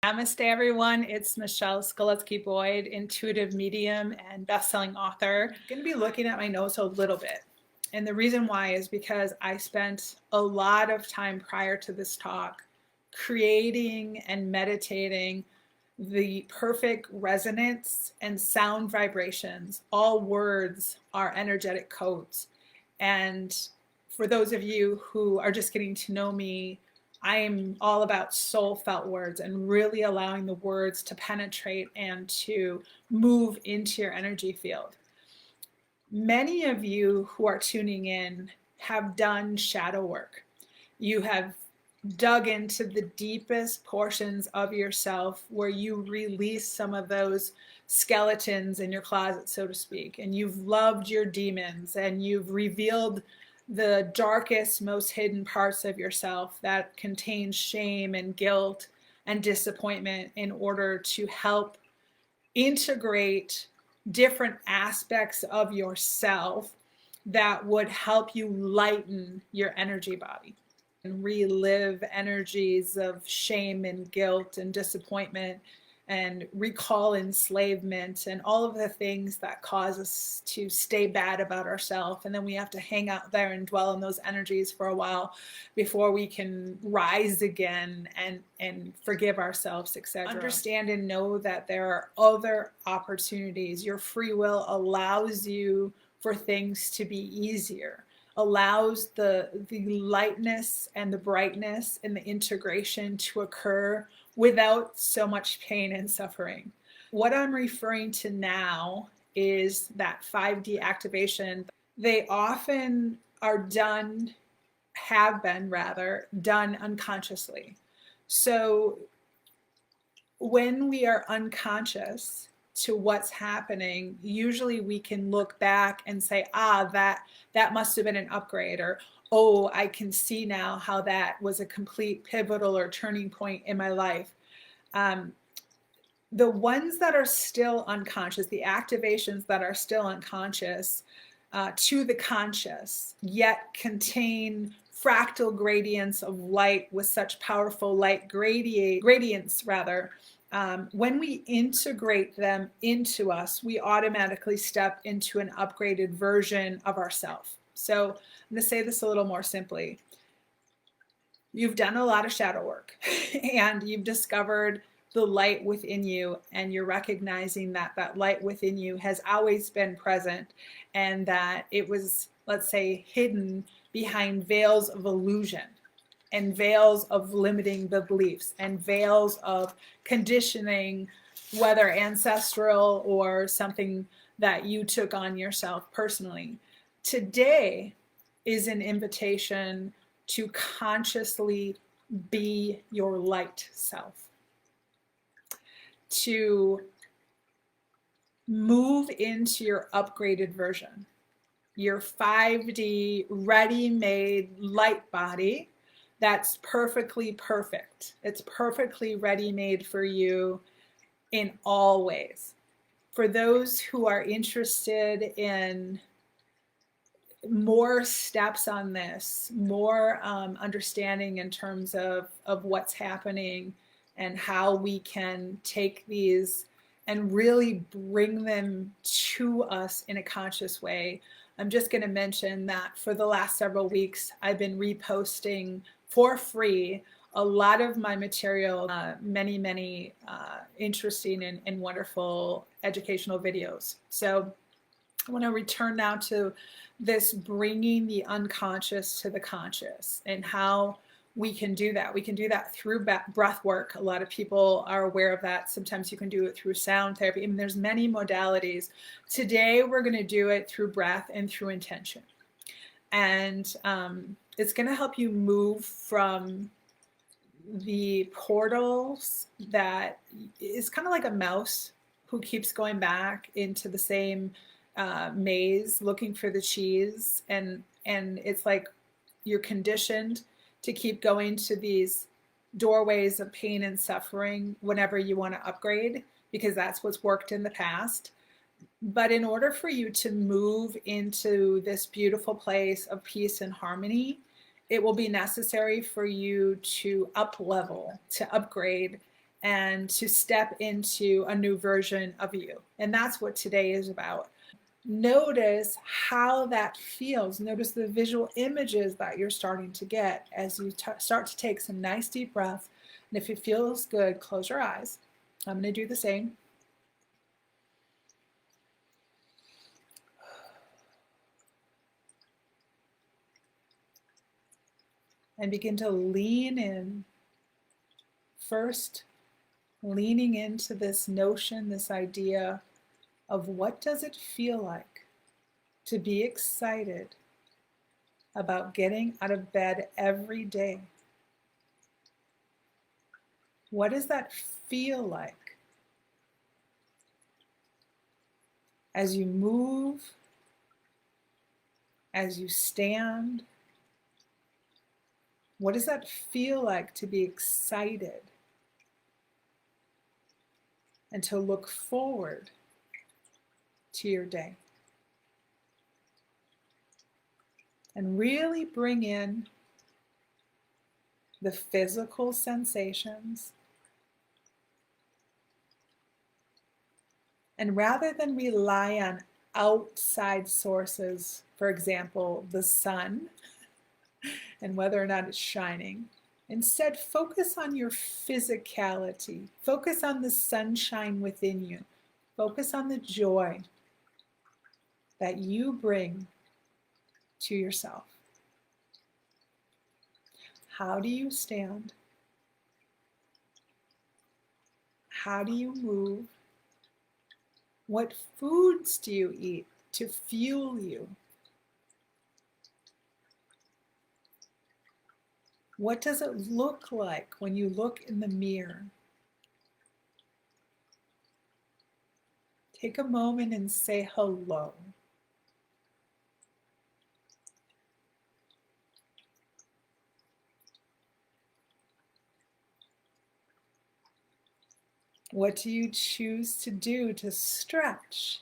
Namaste, everyone. It's Michelle Skaletski-Boyd, intuitive medium and best-selling author. I'm going to be looking at my notes a little bit. And the reason why is because I spent a lot of time prior to this talk creating and meditating the perfect resonance and sound vibrations. All words are energetic codes. And for those of you who are just getting to know me, I am all about SoulFelt words and really allowing the words to penetrate and to move into your energy field. Many of you who are tuning in have done shadow work. You have dug into the deepest portions of yourself where you release some of those skeletons in your closet, so to speak, and you've loved your demons and you've revealed the darkest, most hidden parts of yourself that contain shame and guilt and disappointment in order to help integrate different aspects of yourself that would help you lighten your energy body and relive energies of shame and guilt and disappointment and recall enslavement and all of the things that cause us to stay bad about ourselves. And then we have to hang out there and dwell in those energies for a while before we can rise again and forgive ourselves, etc. Understand and know that there are other opportunities. Your free will allows you for things to be easier, allows the lightness and the brightness and the integration to occur without so much pain and suffering. What I'm referring to now is that 5D activation. They often are done, have been rather, done unconsciously. So when we are unconscious to what's happening, usually we can look back and say, that must have been an upgrade, or oh, I can see now how that was a complete pivotal or turning point in my life. The ones that are still unconscious, the activations that are still unconscious to the conscious, yet contain fractal gradients of light with such powerful light gradients, when we integrate them into us, we automatically step into an upgraded version of ourselves. So I'm going to say this a little more simply. You've done a lot of shadow work and you've discovered the light within you, and you're recognizing that that light within you has always been present and that it was, let's say, hidden behind veils of illusion and veils of limiting beliefs and veils of conditioning, whether ancestral or something that you took on yourself personally. Today is an invitation to consciously be your light self, to move into your upgraded version, your 5D ready-made light body that's perfectly perfect. It's perfectly ready-made for you in all ways. For those who are interested in more steps on this, more understanding in terms of what's happening and how we can take these and really bring them to us in a conscious way. I'm just going to mention that for the last several weeks, I've been reposting for free a lot of my material, many interesting and wonderful educational videos. So I want to return now to this bringing the unconscious to the conscious and how we can do that. We can do that through breath work. A lot of people are aware of that. Sometimes you can do it through sound therapy. I mean, there's many modalities. Today, we're going to do it through breath and through intention. And it's going to help you move from the portals that is kind of like a mouse who keeps going back into the same maze looking for the cheese, and it's like you're conditioned to keep going to these doorways of pain and suffering whenever you want to upgrade, because that's what's worked in the past. But in order for you to move into this beautiful place of peace and harmony, it will be necessary for you to up level, to upgrade, and to step into a new version of you. And that's what today is about. Notice how that feels. Notice the visual images that you're starting to get as you start to take some nice deep breaths. And if it feels good, close your eyes. I'm going to do the same. And begin to lean in. First, leaning into this notion, this idea of what does it feel like to be excited about getting out of bed every day? What does that feel like as you move, as you stand? What does that feel like to be excited and to look forward to your day? And really bring in the physical sensations. And rather than rely on outside sources, for example, the sun and whether or not it's shining, instead focus on your physicality. Focus on the sunshine within you. Focus on the joy that you bring to yourself. How do you stand? How do you move? What foods do you eat to fuel you? What does it look like when you look in the mirror? Take a moment and say hello. What do you choose to do to stretch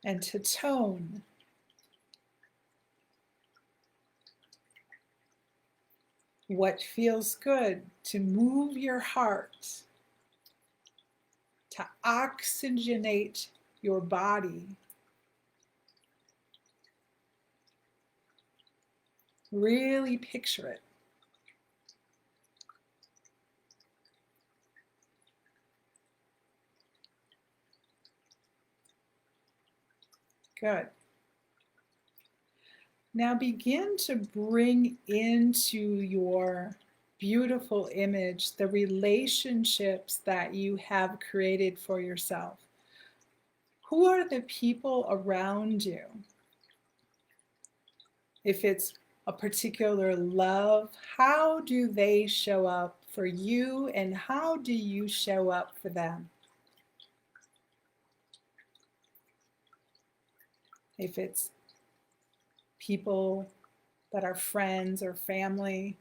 and to tone? What feels good to move your heart, to oxygenate your body? Really picture it. Good. Now begin to bring into your beautiful image the relationships that you have created for yourself. Who are the people around you? If it's a particular love, how do they show up for you and how do you show up for them? If it's people that are friends or family,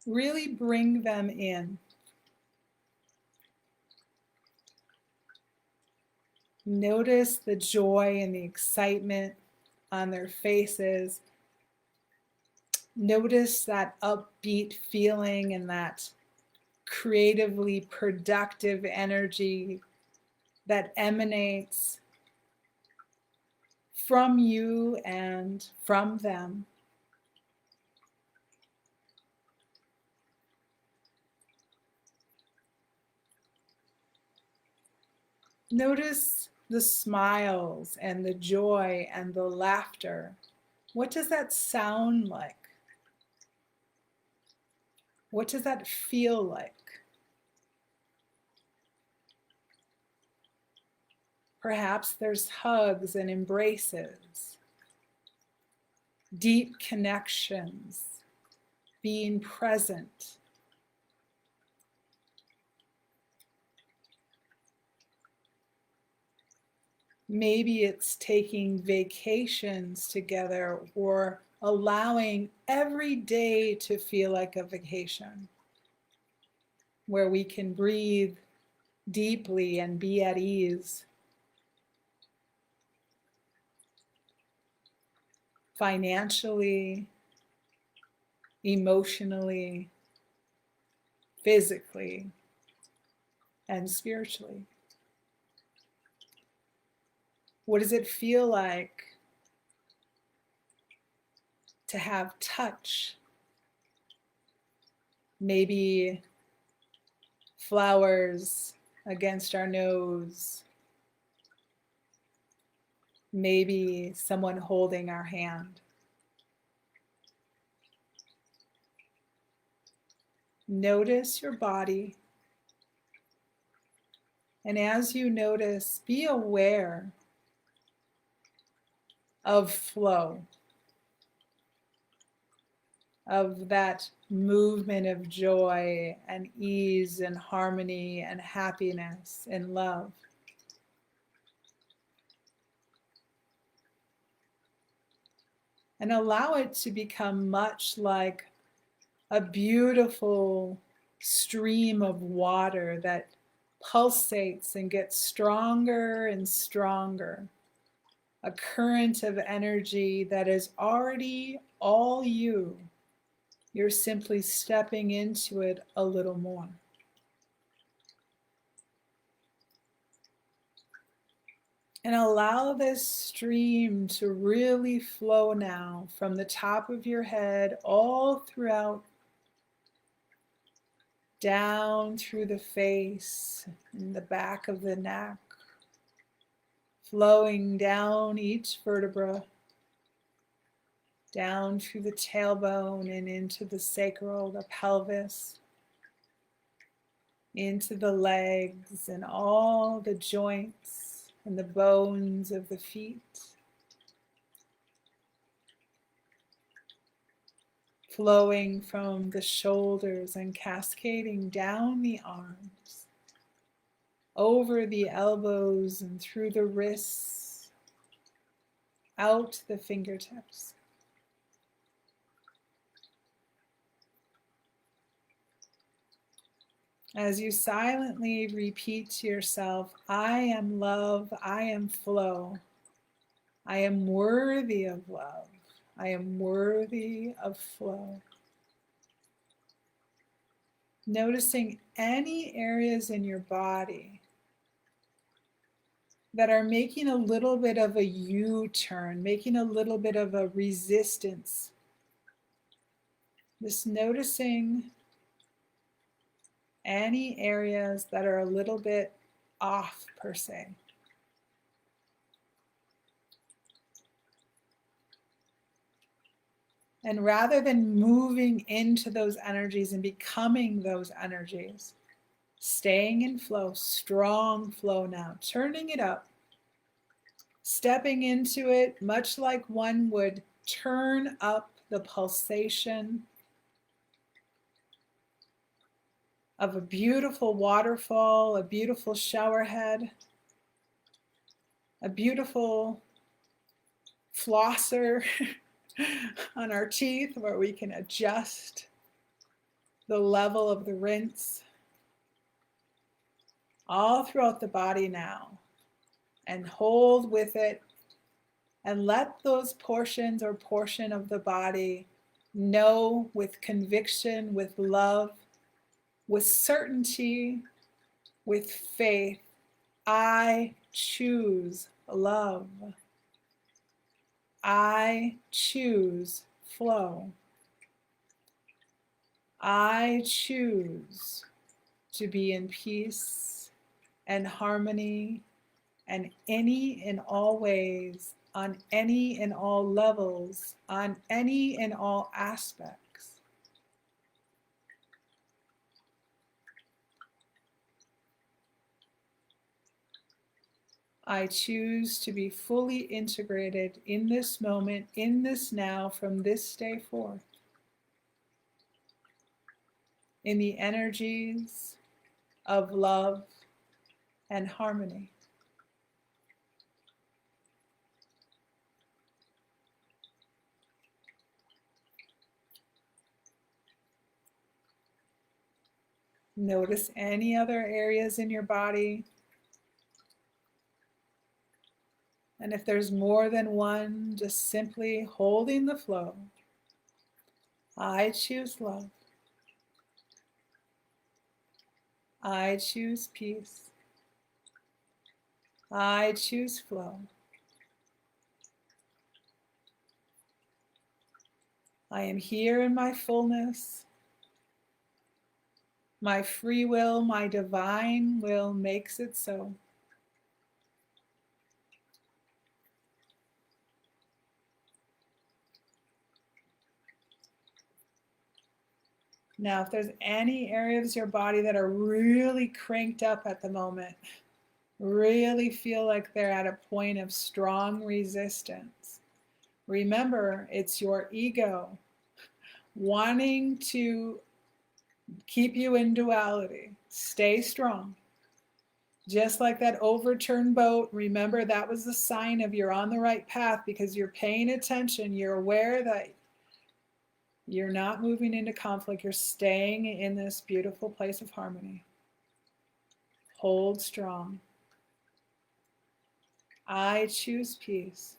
really bring them in. Notice the joy and the excitement on their faces. Notice that upbeat feeling and that creatively productive energy that emanates from you and from them. Notice the smiles and the joy and the laughter. What does that sound like? What does that feel like? Perhaps there's hugs and embraces, deep connections, being present. Maybe it's taking vacations together or allowing every day to feel like a vacation, where we can breathe deeply and be at ease. Financially, emotionally, physically and spiritually? What does it feel like to have touch? Maybe flowers against our nose. Maybe someone holding our hand. Notice your body. And as you notice, be aware of flow, of that movement of joy and ease and harmony and happiness and love. And allow it to become much like a beautiful stream of water that pulsates and gets stronger and stronger. A current of energy that is already all you. You're simply stepping into it a little more. And allow this stream to really flow now from the top of your head all throughout, down through the face and the back of the neck, flowing down each vertebra, down through the tailbone and into the sacral, the pelvis, into the legs and all the joints and the bones of the feet. Flowing from the shoulders and cascading down the arms, over the elbows and through the wrists, out the fingertips. As you silently repeat to yourself, I am love, I am flow, I am worthy of love, I am worthy of flow. Noticing any areas in your body that are making a little bit of a U-turn, making a little bit of a resistance. Just noticing any areas that are a little bit off per se. And rather than moving into those energies and becoming those energies, staying in flow, strong flow now, turning it up, stepping into it much like one would turn up the pulsation of a beautiful waterfall, a beautiful shower head, a beautiful flosser on our teeth where we can adjust the level of the rinse all throughout the body now, and hold with it and let those portions or portion of the body know with conviction, with love, with certainty, with faith, I choose love. I choose flow. I choose to be in peace and harmony and any and all ways, on any and all levels, on any and all aspects. I choose to be fully integrated in this moment, in this now, from this day forth, in the energies of love and harmony. Notice any other areas in your body. And if there's more than one, just simply holding the flow. I choose love. I choose peace. I choose flow. I am here in my fullness. My free will, my divine will makes it so. Now, if there's any areas of your body that are really cranked up at the moment, really feel like they're at a point of strong resistance, remember, it's your ego wanting to keep you in duality. Stay strong. Just like that overturned boat, remember that was the sign of you're on the right path because you're paying attention. You're aware that you're not moving into conflict. You're staying in this beautiful place of harmony. Hold strong. I choose peace.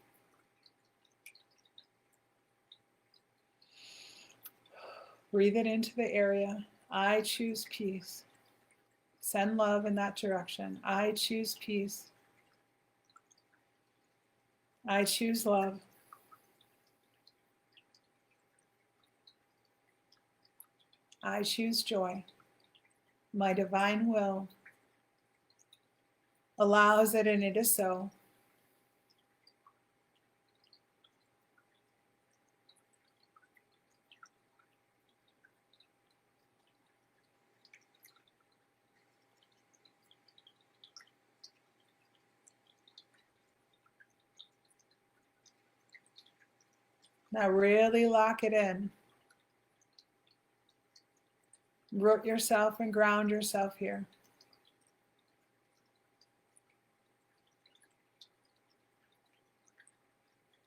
Breathe it into the area. I choose peace. Send love in that direction. I choose peace. I choose love. I choose joy. My divine will allows it, and it is so. Now really lock it in. Root yourself and ground yourself here.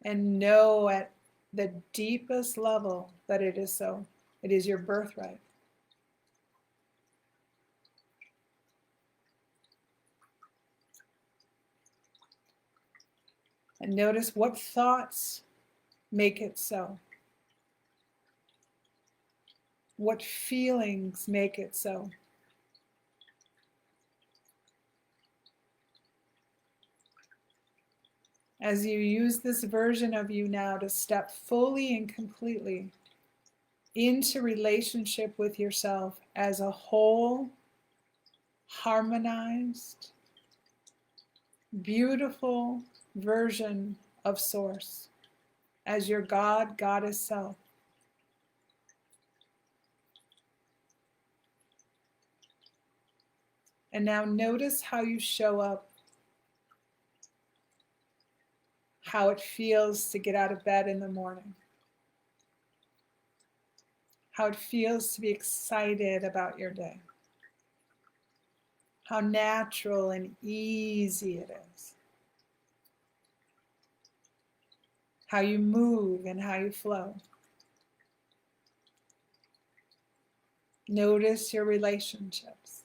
And know at the deepest level that it is so. It is your birthright. And notice what thoughts make it so. What feelings make it so. As you use this version of you now to step fully and completely into relationship with yourself as a whole, harmonized, beautiful version of Source, as your God, Goddess self. And now notice how you show up, how it feels to get out of bed in the morning, how it feels to be excited about your day, how natural and easy it is, how you move and how you flow. Notice your relationships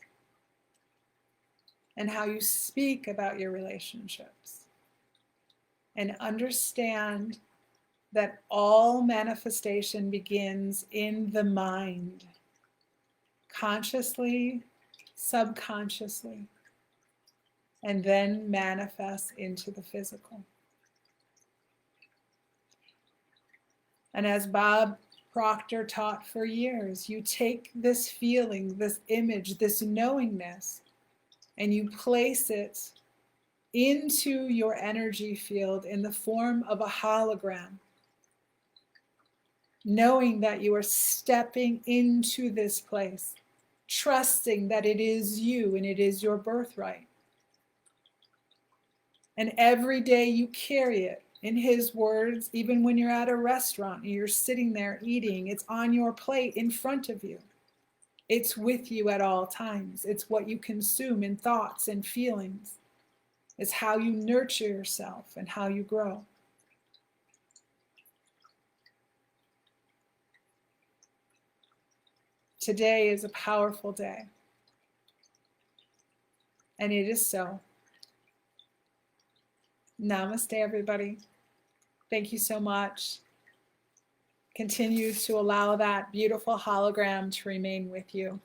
and how you speak about your relationships. And understand that all manifestation begins in the mind, consciously, subconsciously, and then manifests into the physical. And as Bob Proctor taught for years, you take this feeling, this image, this knowingness, and you place it into your energy field in the form of a hologram, knowing that you are stepping into this place, trusting that it is you and it is your birthright. And every day you carry it. In his words, even when you're at a restaurant and you're sitting there eating, it's on your plate in front of you. It's with you at all times. It's what you consume in thoughts and feelings. It's how you nurture yourself and how you grow. Today is a powerful day. And it is so. Namaste, everybody. Thank you so much. Continue to allow that beautiful hologram to remain with you.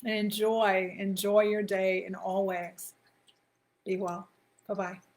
And enjoy your day in all ways. Be well. Bye-bye.